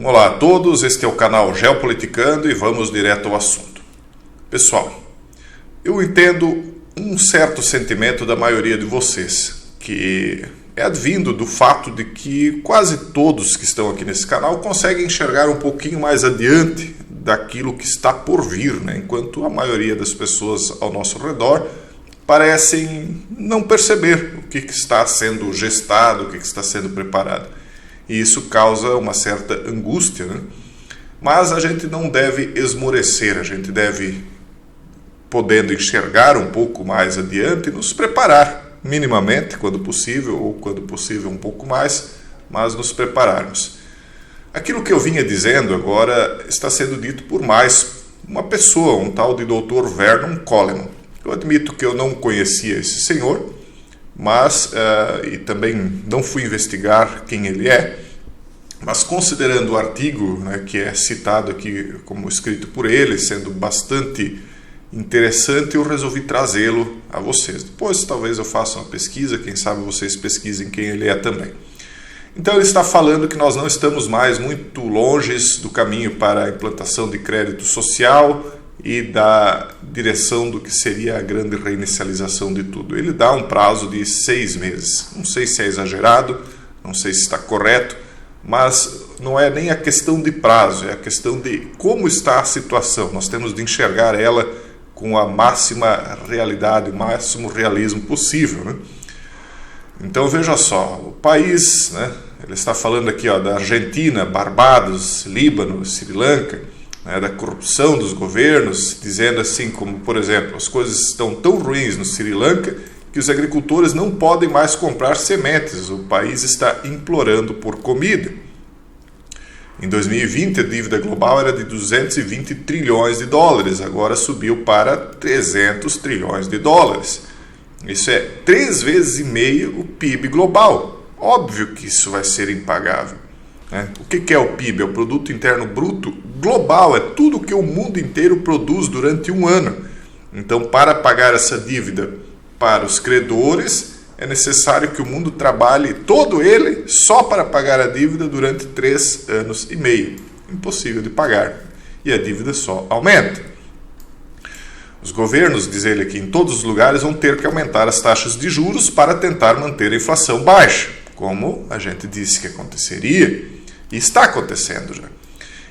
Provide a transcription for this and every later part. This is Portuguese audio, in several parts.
Olá a todos, este é o canal Geopoliticando e vamos direto ao assunto. Pessoal, eu entendo um certo sentimento da maioria de vocês, que é advindo do fato de que quase todos que estão aqui nesse canal conseguem enxergar um pouquinho mais adiante daquilo que está por vir, né? Enquanto a maioria das pessoas ao nosso redor parecem não perceber o que está sendo gestado, o que está sendo preparado. E isso causa uma certa angústia, né? Mas a gente não deve esmorecer, a gente deve, podendo enxergar um pouco mais adiante, nos preparar minimamente, quando possível, ou quando possível um pouco mais, mas nos prepararmos. Aquilo que eu vinha dizendo agora está sendo dito por mais uma pessoa, um tal de Dr. Vernon Coleman. Eu admito que eu não conhecia esse senhor, mas e também não fui investigar quem ele é, mas considerando o artigo, né, que é citado aqui como escrito por ele, sendo bastante interessante, eu resolvi trazê-lo a vocês. Depois talvez eu faça uma pesquisa, quem sabe vocês pesquisem quem ele é também. Então ele está falando que nós não estamos mais muito longe do caminho para a implantação de crédito social e da direção do que seria a grande reinicialização de tudo. Ele dá um prazo de 6 meses. Não sei se é exagerado, não sei se está correto, mas não é nem a questão de prazo, é a questão de como está a situação. Nós temos de enxergar ela com a máxima realidade, o máximo realismo possível, né? Então veja só, o país, né, ele está falando aqui da Argentina, Barbados, Líbano, Sri Lanka, né, da corrupção dos governos, dizendo assim como, por exemplo, as coisas estão tão ruins no Sri Lanka que os agricultores não podem mais comprar sementes, o país está implorando por comida. Em 2020, a dívida global era de 220 trilhões de dólares, agora subiu para 300 trilhões de dólares. Isso é 3,5 vezes o PIB global. Óbvio que isso vai ser impagável. O que é o PIB? É o Produto Interno Bruto global, é tudo que o mundo inteiro produz durante um ano. Então, para pagar essa dívida para os credores, é necessário que o mundo trabalhe todo ele só para pagar a dívida durante 3,5 anos. Impossível de pagar. E a dívida só aumenta. Os governos, diz ele aqui, em todos os lugares vão ter que aumentar as taxas de juros para tentar manter a inflação baixa, como a gente disse que aconteceria, e está acontecendo já.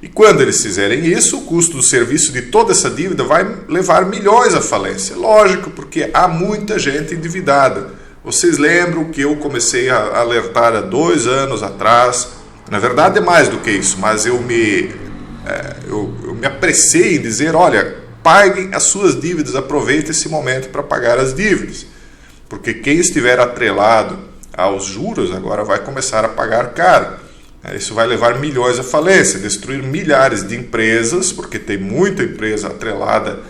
E quando eles fizerem isso, o custo do serviço de toda essa dívida vai levar milhões à falência. Lógico, porque há muita gente endividada. Vocês lembram que eu comecei a alertar há 2 anos atrás, na verdade é mais do que isso, mas eu me apressei em dizer, olha, paguem as suas dívidas, aproveitem esse momento para pagar as dívidas. Porque quem estiver atrelado aos juros agora vai começar a pagar caro. Isso vai levar milhões à falência, destruir milhares de empresas, porque tem muita empresa atrelada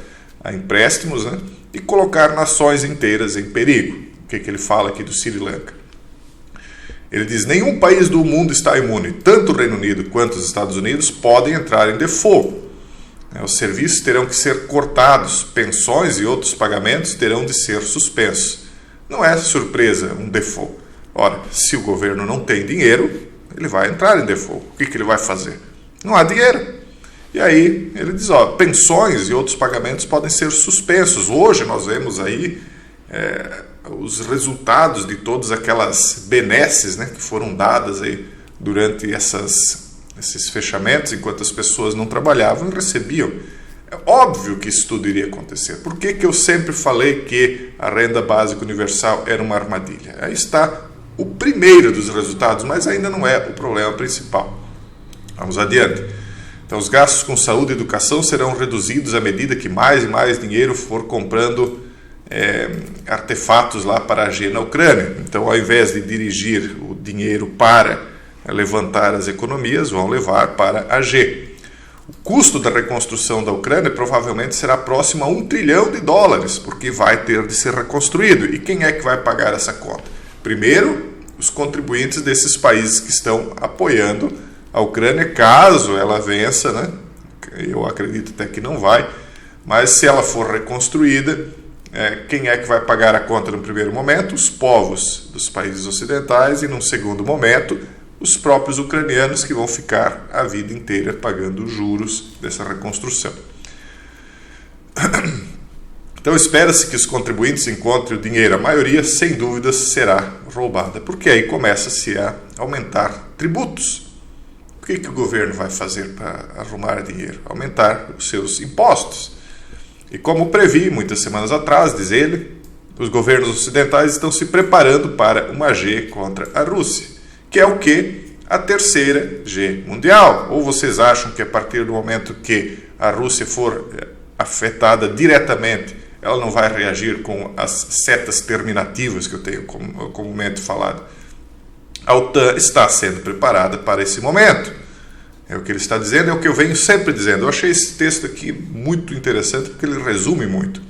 a empréstimos, né? E colocar nações inteiras em perigo. O que ele fala aqui do Sri Lanka? Ele diz, nenhum país do mundo está imune, tanto o Reino Unido quanto os Estados Unidos podem entrar em default. Os serviços terão que ser cortados, pensões e outros pagamentos terão de ser suspensos. Não é surpresa um default. Ora, se o governo não tem dinheiro, ele vai entrar em default. O que ele vai fazer? Não há dinheiro. E aí ele diz, pensões e outros pagamentos podem ser suspensos. Hoje nós vemos aí os resultados de todas aquelas benesses, né, que foram dadas aí durante esses fechamentos, enquanto as pessoas não trabalhavam e recebiam. É óbvio que isso tudo iria acontecer. Por que eu sempre falei que a renda básica universal era uma armadilha? Aí está o primeiro dos resultados, mas ainda não é o problema principal. Vamos adiante. Então, os gastos com saúde e educação serão reduzidos à medida que mais e mais dinheiro for comprando artefatos lá para agir na Ucrânia. Então, ao invés de dirigir o dinheiro para levantar as economias, vão levar para agir. O custo da reconstrução da Ucrânia provavelmente será próximo a $1 trilhão, porque vai ter de ser reconstruído. E quem é que vai pagar essa conta? Primeiro, os contribuintes desses países que estão apoiando a Ucrânia, caso ela vença, né? Eu acredito até que não vai, mas se ela for reconstruída, quem é que vai pagar a conta no primeiro momento? Os povos dos países ocidentais e, num segundo momento, os próprios ucranianos, que vão ficar a vida inteira pagando os juros dessa reconstrução. Então espera-se que os contribuintes encontrem o dinheiro. A maioria, sem dúvidas, será roubada, porque aí começa-se a aumentar tributos. O que o governo vai fazer para arrumar dinheiro? Aumentar os seus impostos. E como previ muitas semanas atrás, diz ele, os governos ocidentais estão se preparando para uma G contra a Rússia, que é o quê? A terceira G mundial. Ou vocês acham que a partir do momento que a Rússia for afetada diretamente, ela não vai reagir com as setas terminativas que eu tenho comumente falado? A OTAN está sendo preparada para esse momento. É o que ele está dizendo, é o que eu venho sempre dizendo. Eu achei esse texto aqui muito interessante porque ele resume muito.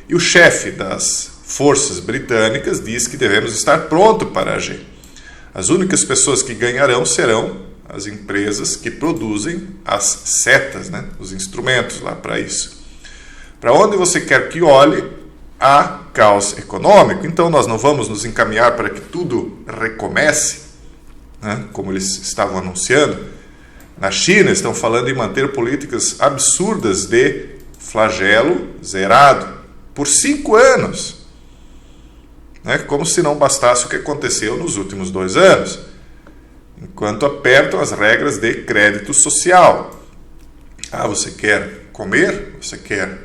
E o chefe das forças britânicas diz que devemos estar prontos para agir. As únicas pessoas que ganharão serão as empresas que produzem as setas, né? Os instrumentos lá para isso. Para onde você quer que olhe, há caos econômico. Então nós não vamos nos encaminhar para que tudo recomece, né? Como eles estavam anunciando. Na China estão falando em manter políticas absurdas de flagelo zerado por 5 anos. Né? Como se não bastasse o que aconteceu nos últimos 2 anos. Enquanto apertam as regras de crédito social. Ah, você quer comer? Você quer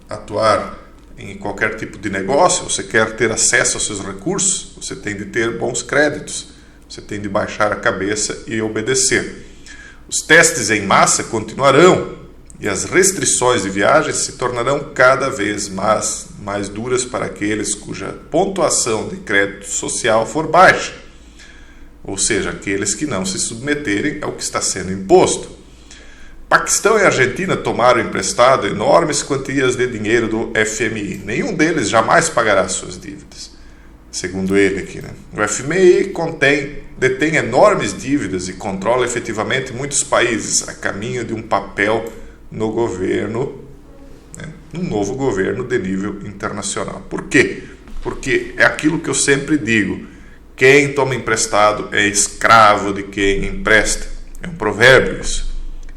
atuar em qualquer tipo de negócio? Você quer ter acesso aos seus recursos? Você tem de ter bons créditos. Você tem de baixar a cabeça e obedecer. Os testes em massa continuarão e as restrições de viagens se tornarão cada vez mais duras para aqueles cuja pontuação de crédito social for baixa, ou seja, aqueles que não se submeterem ao que está sendo imposto. Paquistão e Argentina tomaram emprestado enormes quantias de dinheiro do FMI. Nenhum deles jamais pagará suas dívidas, segundo ele aqui, né? O FMI detém enormes dívidas e controla efetivamente muitos países a caminho de um papel no governo, né? Um novo governo de nível internacional. Por quê? Porque é aquilo que eu sempre digo: quem toma emprestado é escravo de quem empresta. É um provérbio isso.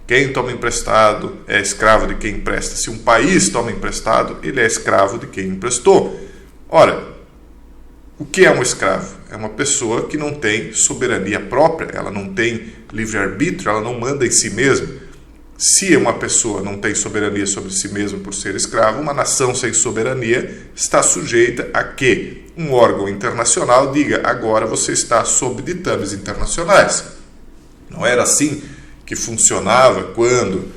Quem toma emprestado é escravo de quem empresta. Se um país toma emprestado, ele é escravo de quem emprestou. Ora, o que é um escravo? É uma pessoa que não tem soberania própria, ela não tem livre-arbítrio, ela não manda em si mesma. Se uma pessoa não tem soberania sobre si mesma por ser escravo, uma nação sem soberania está sujeita a que um órgão internacional diga: agora você está sob ditames internacionais. Não era assim que funcionava quando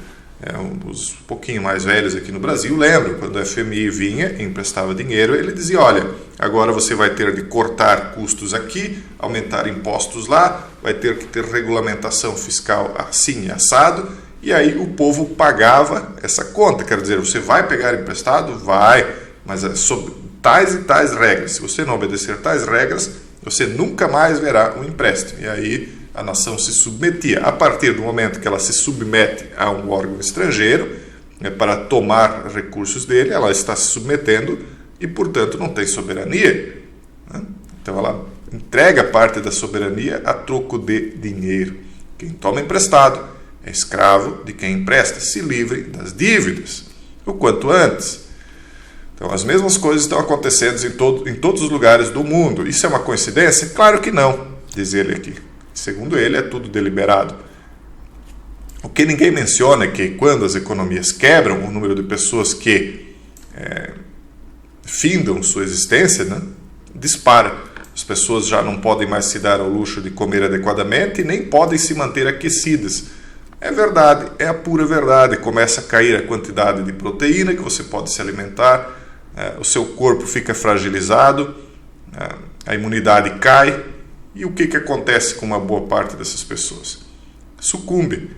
os um pouquinho mais velhos aqui no Brasil lembram, quando o FMI vinha e emprestava dinheiro, ele dizia: olha, agora você vai ter de cortar custos aqui, aumentar impostos lá, vai ter que ter regulamentação fiscal assim e assado, e aí o povo pagava essa conta. Quer dizer, você vai pegar emprestado? Vai, mas é sob tais e tais regras. Se você não obedecer tais regras, você nunca mais verá um empréstimo. E aí a nação se submetia. A partir do momento que ela se submete a um órgão estrangeiro, para tomar recursos dele, ela está se submetendo e, portanto, não tem soberania. Né? Então, ela entrega parte da soberania a troco de dinheiro. Quem toma emprestado é escravo de quem empresta. Se livre das dívidas o quanto antes. Então, as mesmas coisas estão acontecendo em todos os lugares do mundo. Isso é uma coincidência? Claro que não, diz ele aqui. Segundo ele, é tudo deliberado. O que ninguém menciona é que, quando as economias quebram, o número de pessoas que findam sua existência, né, dispara. As pessoas já não podem mais se dar ao luxo de comer adequadamente e nem podem se manter aquecidas. É verdade, é a pura verdade. Começa a cair a quantidade de proteína que você pode se alimentar, o seu corpo fica fragilizado, a imunidade cai. E o que acontece com uma boa parte dessas pessoas? Sucumbe.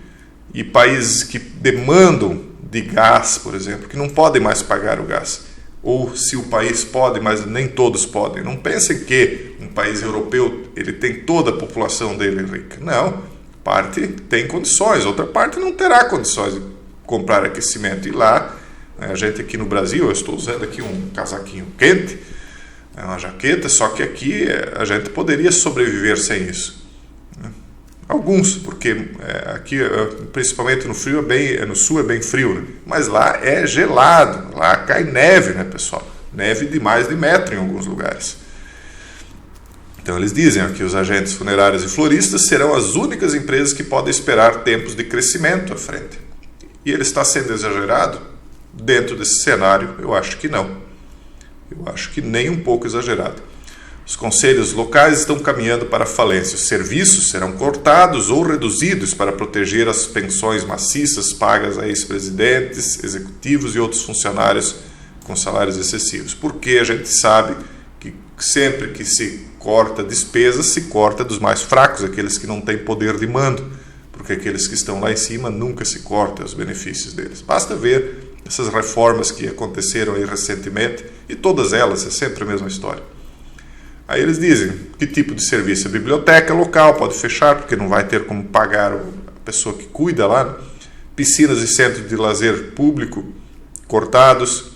E países que demandam de gás, por exemplo, que não podem mais pagar o gás. Ou se o país pode, mas nem todos podem. Não pensem que um país europeu ele tem toda a população dele rica. Não. Parte tem condições, outra parte não terá condições de comprar aquecimento. E lá, a gente aqui no Brasil, eu estou usando aqui um casaquinho quente, uma jaqueta, só que aqui a gente poderia sobreviver sem isso. Alguns, porque aqui, principalmente no frio, no sul é bem frio, né? Mas lá é gelado, lá cai neve, né, pessoal? Neve de mais de metro em alguns lugares. Então eles dizem que os agentes funerários e floristas serão as únicas empresas que podem esperar tempos de crescimento à frente. E ele está sendo exagerado? Dentro desse cenário, eu acho que não. Eu acho que nem um pouco exagerado. Os conselhos locais estão caminhando para a falência. Os serviços serão cortados ou reduzidos para proteger as pensões maciças pagas a ex-presidentes, executivos e outros funcionários com salários excessivos. Porque a gente sabe que sempre que se corta despesas, se corta dos mais fracos, aqueles que não têm poder de mando, porque aqueles que estão lá em cima nunca se cortam os benefícios deles. Basta ver essas reformas que aconteceram aí recentemente, e todas elas, é sempre a mesma história. Aí eles dizem que tipo de serviço? A biblioteca local pode fechar, porque não vai ter como pagar a pessoa que cuida lá, né? Piscinas e centros de lazer público cortados.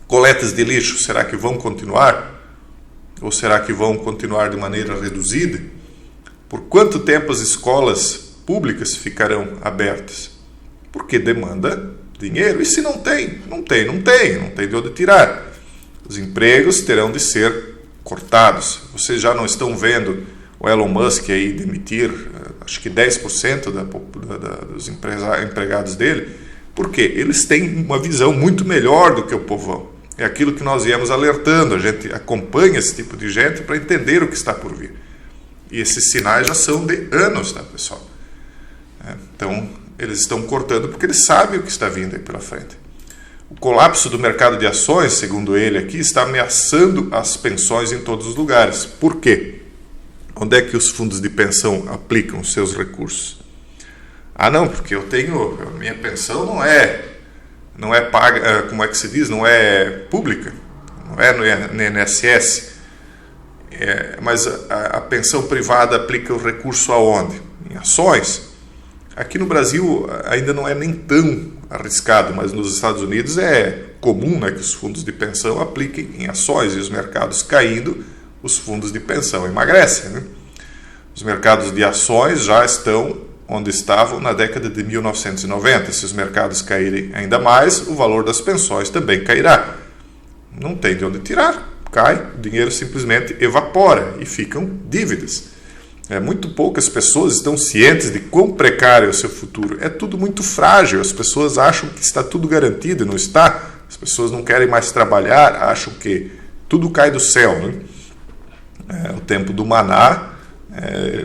Coletas de lixo, será que vão continuar? Ou será que vão continuar de maneira reduzida? Por quanto tempo as escolas públicas ficarão abertas? Porque demanda dinheiro. E se não tem? Não tem de onde tirar. Os empregos terão de ser cortados. Vocês já não estão vendo o Elon Musk aí demitir, acho que 10% dos empregados dele? Porque eles têm uma visão muito melhor do que o povão. É aquilo que nós viemos alertando, a gente acompanha esse tipo de gente para entender o que está por vir. E esses sinais já são de anos, tá, pessoal? Então, eles estão cortando porque eles sabem o que está vindo aí pela frente. O colapso do mercado de ações, segundo ele aqui, está ameaçando as pensões em todos os lugares. Por quê? Onde é que os fundos de pensão aplicam os seus recursos? Ah, não, porque a minha pensão não é paga, como é que se diz? Não é pública, não é no INSS. Mas a pensão privada aplica o recurso aonde? Em ações. Aqui no Brasil ainda não é nem tão arriscado, mas nos Estados Unidos é comum, né, que os fundos de pensão apliquem em ações, e os mercados caindo, os fundos de pensão emagrecem, né? Os mercados de ações já estão onde estavam na década de 1990. Se os mercados caírem ainda mais, o valor das pensões também cairá. Não tem de onde tirar, cai, o dinheiro simplesmente evapora e ficam dívidas. Muito poucas pessoas estão cientes de quão precário é o seu futuro. É tudo muito frágil, as pessoas acham que está tudo garantido e não está. As pessoas não querem mais trabalhar, acham que tudo cai do céu, né? O tempo do maná,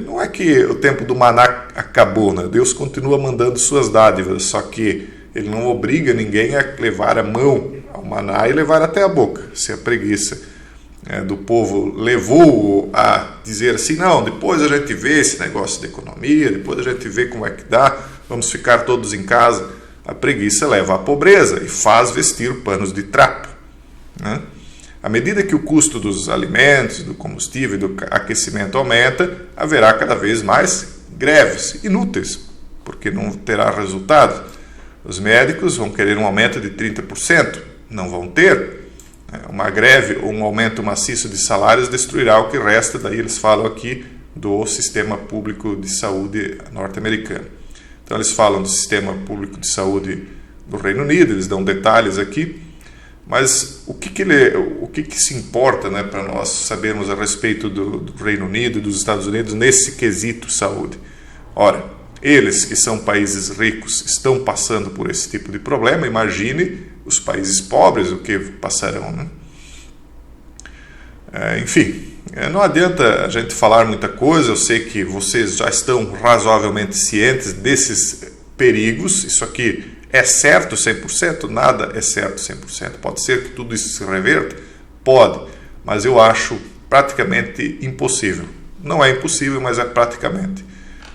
não é que o tempo do maná acabou, né? Deus continua mandando suas dádivas, só que ele não obriga ninguém a levar a mão ao maná e levar até a boca. Se a preguiça do povo levou a dizer assim, não, depois a gente vê esse negócio de economia, depois a gente vê como é que dá, vamos ficar todos em casa. A preguiça leva à pobreza e faz vestir panos de trapo, né? À medida que o custo dos alimentos, do combustível e do aquecimento aumenta, haverá cada vez mais greves inúteis, porque não terá resultado. Os médicos vão querer um aumento de 30%, não vão ter. Uma greve ou um aumento maciço de salários destruirá o que resta, daí eles falam aqui do sistema público de saúde norte-americano. Então eles falam do sistema público de saúde do Reino Unido, eles dão detalhes aqui, mas o que se importa, né, para nós sabermos a respeito do Reino Unido e dos Estados Unidos nesse quesito saúde? Ora, eles que são países ricos estão passando por esse tipo de problema, imagine os países pobres o que passarão, né? Enfim, não adianta a gente falar muita coisa, eu sei que vocês já estão razoavelmente cientes desses perigos. Isso aqui é certo 100%? Nada é certo 100%. Pode ser que tudo isso se reverta? Pode, mas eu acho praticamente impossível. Não é impossível, mas é praticamente.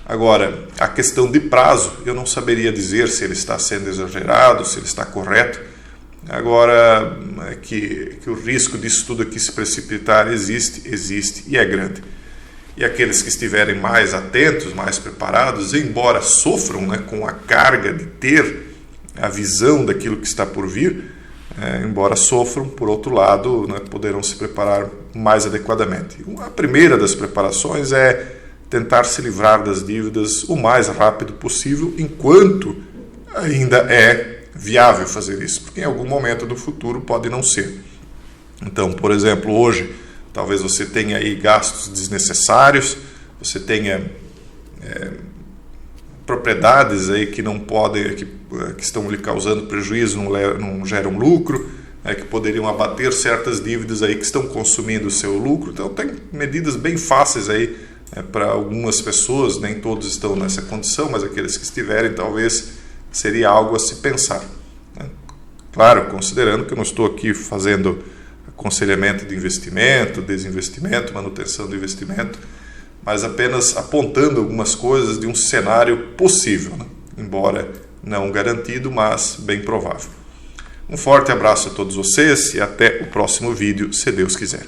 Agora, a questão de prazo, eu não saberia dizer se ele está sendo exagerado, se ele está correto. Agora, que o risco disso tudo aqui se precipitar existe e é grande. E aqueles que estiverem mais atentos, mais preparados, embora sofram, né, com a carga de ter a visão daquilo que está por vir, embora sofram, por outro lado, né, poderão se preparar mais adequadamente. A primeira das preparações é tentar se livrar das dívidas o mais rápido possível, enquanto ainda é viável fazer isso, porque em algum momento do futuro pode não ser. Então, por exemplo, hoje, talvez você tenha aí gastos desnecessários, você tenha propriedades aí que não podem, que estão lhe causando prejuízo, não geram lucro, que poderiam abater certas dívidas aí que estão consumindo o seu lucro. Então, tem medidas bem fáceis aí para algumas pessoas, nem todos estão nessa condição, mas aqueles que estiverem, talvez seria algo a se pensar. Claro, considerando que eu não estou aqui fazendo aconselhamento de investimento, desinvestimento, manutenção do investimento, mas apenas apontando algumas coisas de um cenário possível, embora não garantido, mas bem provável. Um forte abraço a todos vocês e até o próximo vídeo, se Deus quiser.